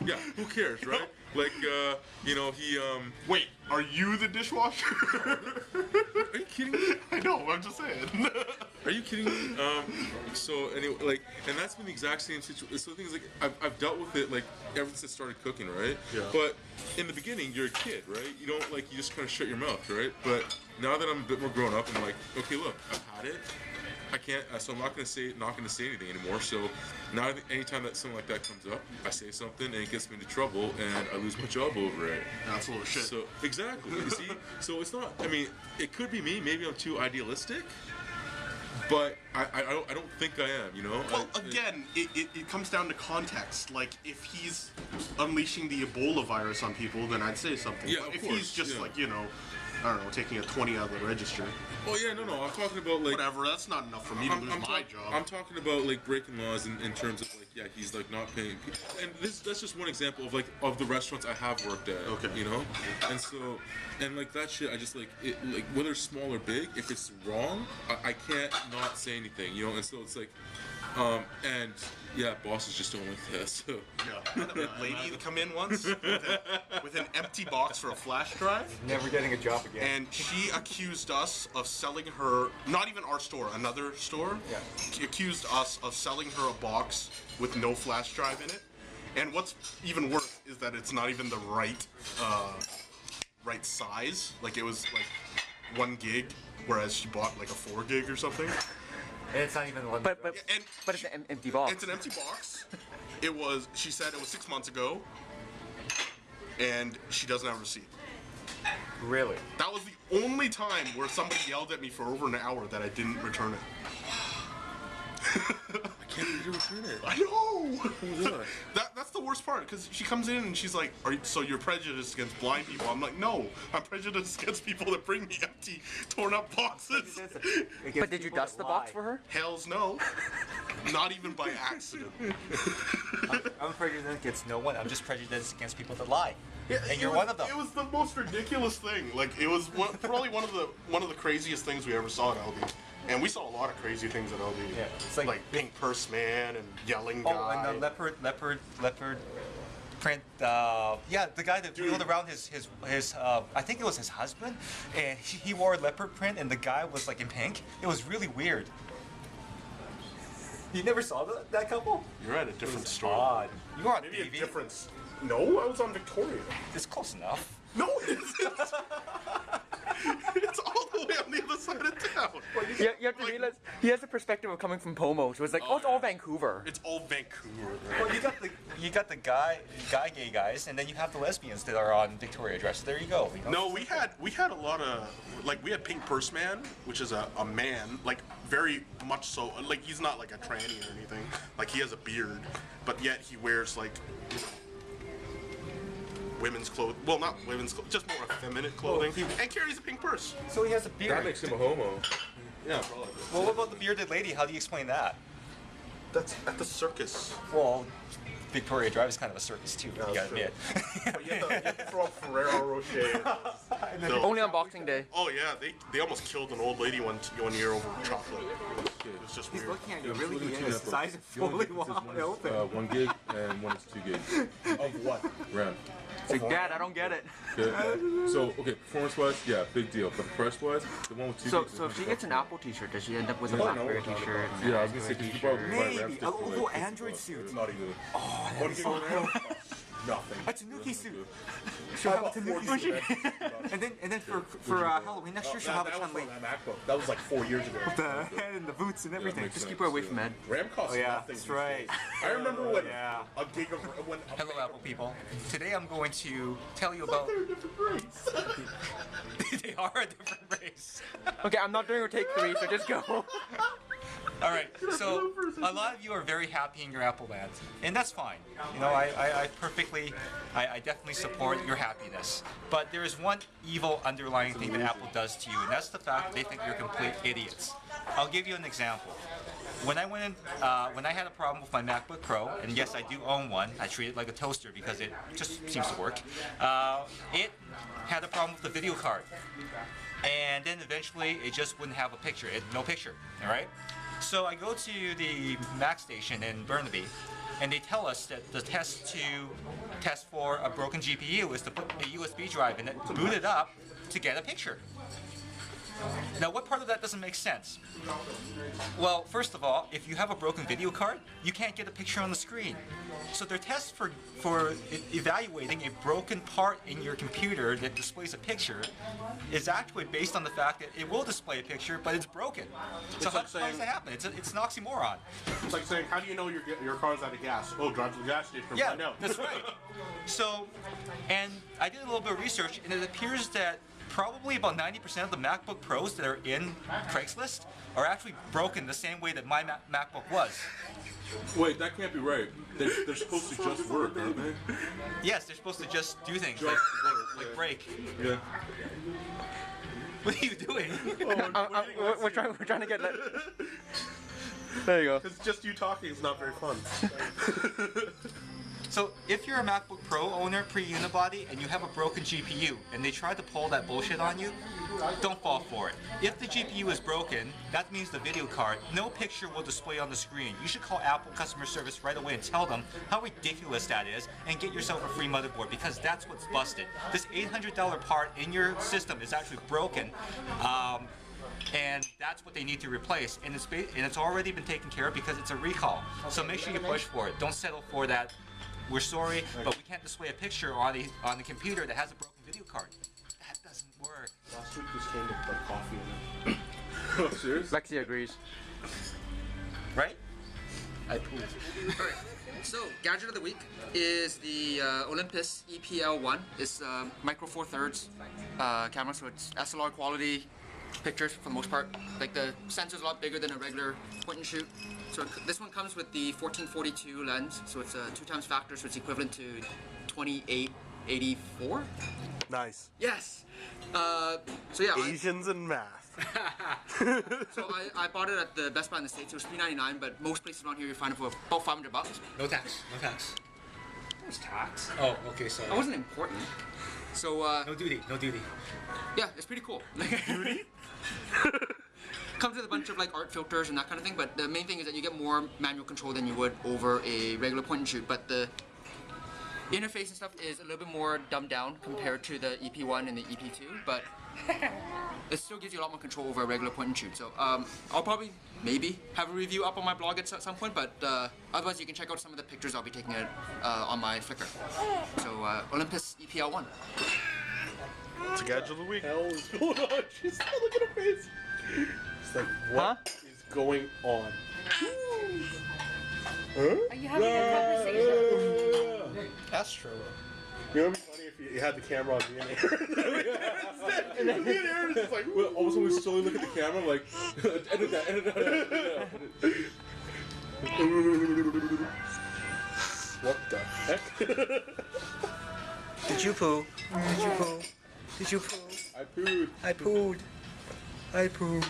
Yeah, who cares, right? Like, you know, he Wait, are you the dishwasher? Are you kidding me? I know, I'm just saying. Are you kidding me? So anyway, like, and that's been the exact same situation. So the thing is, like, I've dealt with it like ever since I started cooking, right? Yeah. But in the beginning, you're a kid, right? You don't like, you just kind of shut your mouth, right? But now that I'm a bit more grown up, I'm like, okay, look, I've had it. I can't, so I'm not gonna say anything anymore. So now, anytime that something like that comes up, I say something and it gets me into trouble, and I lose my job over it. That's a little shit. So exactly, you see. So it's not. I mean, it could be me. Maybe I'm too idealistic, but I don't think I am. You know. Well, again, it comes down to context. Like, if he's unleashing the Ebola virus on people, then I'd say something. Yeah, but of if course, he's just yeah. like, you know, I don't know, taking a 20 out of the register. Oh yeah, no. I'm talking about like. Whatever. That's not enough for me to lose my job. I'm talking about like breaking laws in terms of like, yeah, he's like not paying people. And that's just one example of like of the restaurants I have worked at. Okay. You know, and so, and like that shit, I just like it, like whether it's small or big, if it's wrong, I can't not say anything. You know, and so it's like, and yeah, bosses just don't like that. So Yeah. A lady to come in once with an empty box for a flash drive. Never getting a job again. And she accused us of selling her, not even our store, another store. Yeah. She accused us of selling her a box with no flash drive in it. And what's even worse is that it's not even the right size. Like, it was like 1 gig, whereas she bought like a 4 gig or something. And it's not even the one. But And it's an empty box. it's an empty box. It was, she said it was 6 months ago, and she doesn't have a receipt. Really? That was the only time where somebody yelled at me for over an hour that I didn't return it. I can't believe you return it. I know! Yeah. That's the worst part, because she comes in and she's like, so you're prejudiced against blind people? I'm like, no, I'm prejudiced against people that bring me empty, torn up boxes. But did you dust the box for her? Hells no. Not even by accident. I'm prejudiced against no one. I'm just prejudiced against people that lie. Yeah, And you're it was, one of them. It was the most ridiculous thing. Like, it was probably one of the craziest things we ever saw at Aldi. And we saw a lot of crazy things at Aldi. Yeah, it's like Pink Purse Man and Yelling Guy. Oh, and the leopard print. Yeah, the guy that wheeled around his I think it was his husband, and he wore leopard print, and the guy was like in pink. It was really weird. You never saw that couple? You're at a different store. Odd. You were on Maybe TV. a difference. No, I was on Victoria. It's close enough. No, it isn't. It's all the way on the other side of town. You have to realize he has the perspective of coming from Pomo, so it's like, it's all Vancouver. It's all Vancouver. Well, you got the gay guys, and then you have the lesbians that are on Victoria Drive. So there you go. You know? No, we had a lot of, like, we had Pink Purse Man, which is a man, like, very much so, like, he's not like a tranny or anything, like, he has a beard, but yet he wears, like, women's clothes, well, not women's clothes, just more effeminate clothing, and carries a pink purse. So he has a beard. That makes him a homo. Yeah, probably. Well, what about the bearded lady? How do you explain that? That's at the circus. Well, Victoria Drive is kind of a circus too. You gotta admit. But you have to throw up Ferrero Rocher. Only on Boxing Day. Oh yeah, they almost killed an old lady one year over chocolate. It was just He's weird. looking at you really. He is the size of fully wide open. 1 gig and one is 2 gigs. Of what? RAM. It's like, Dad, I don't get it. Okay. So okay, performance-wise, yeah, big deal. But price-wise, the one with 2 So, gigs. so if she gets an Apple T-shirt, does she end up with a No, no, BlackBerry no, T-shirt? Yeah, I was gonna say, because you could probably buy Maybe RAM a sticks for, little like, Android $50. suit. It's not even. Oh, One gig of RAM? Nothing. a Tanuki suit. She'll have a Tanuki suit. And then for Halloween next year, she'll have a Chun-Li. MacBook. That was like 4 years ago. The head and the boots and everything. makes Just sense. keep her away from Ed. RAM costs Oh yeah, nothing. that's right. I remember when Yeah. a gig of when. Hello, Apple people. Today I'm going to tell you about. They're a different race. They are a different race. Okay, I'm not doing a take 3, so just go. All right, so a lot of you are very happy in your Apple land, and that's fine. You know, I definitely support your happiness. But there is one evil underlying thing that Apple does to you, and that's the fact they think you're complete idiots. I'll give you an example. When I went in, when I had a problem with my MacBook Pro, and yes, I do own one. I treat it like a toaster because it just seems to work. It had a problem with the video card, and then eventually it just wouldn't have a picture. No picture. All right. So I go to the Mac station in Burnaby, and they tell us that the test for a broken GPU is to put a USB drive in it, boot it up to get a picture. Now, what part of that doesn't make sense? Well, first of all, if you have a broken video card, you can't get a picture on the screen. So their test for evaluating a broken part in your computer that displays a picture is actually based on the fact that it will display a picture, but it's broken. So how does that happen? It's an oxymoron. It's like saying, how do you know your car's out of gas? Oh, drive to the gas station. Yeah, Find out. that's right. So, and I did a little bit of research, and it appears that probably about 90% of the MacBook Pros that are in Craigslist are actually broken the same way that my MacBook was. Wait, that can't be right. They're supposed to just work, aren't they? Yes, they're supposed to just do things like break. Yeah. What are you doing? We're trying to get that. There you go. Because just you talking is not very fun. So if you're a MacBook Pro owner pre-unibody and you have a broken GPU and they try to pull that bullshit on you, don't fall for it. If the GPU is broken, that means the video card, no picture will display on the screen. You should call Apple customer service right away and tell them how ridiculous that is and get yourself a free motherboard, because that's what's busted. This $800 part in your system is actually broken. And that's what they need to replace, and it's already been taken care of because it's a recall. So make sure you push for it. Don't settle for that. We're sorry, but we can't display a picture on the computer that has a broken video card. That doesn't work. Last week this came with like coffee in it. Oh, seriously? Lexi agrees. Right? I pooped. Alright, so gadget of the week is the Olympus EPL1. It's micro four thirds camera, so it's SLR quality pictures for the most part. Like the sensor's a lot bigger than a regular point and shoot. So this one comes with the 1442 lens, so it's a 2x factor, so it's equivalent to 2884. Nice. Yes. So yeah. Asians and math. So I bought it at the Best Buy in the States. It was $3.99, but most places around here you find it for about $500. No tax. No tax. What's tax? Oh, okay, sorry. That wasn't important. So No duty. No duty. yeah, it's pretty cool. Duty? Comes with a bunch of like art filters and that kind of thing, but the main thing is that you get more manual control than you would over a regular point and shoot, but the interface and stuff is a little bit more dumbed down compared to the EP1 and the EP2, but it still gives you a lot more control over a regular point and shoot. So I'll probably maybe have a review up on my blog at some point, but otherwise you can check out some of the pictures I'll be taking on my Flickr. So Olympus EPL1. It's a gadget of the week. What the hell is going on? She's not looking at her face. It's like, what is going on? Are you having a conversation? That's true. You know, it'd be funny if you had the camera on me and Aaron. And me and Aaron is just like, Well, all of a sudden we slowly look at the camera like, edit that, edit that. what the heck? Did you poo? Did you poo? Did you poo? I pooed. I pooed. I pooed.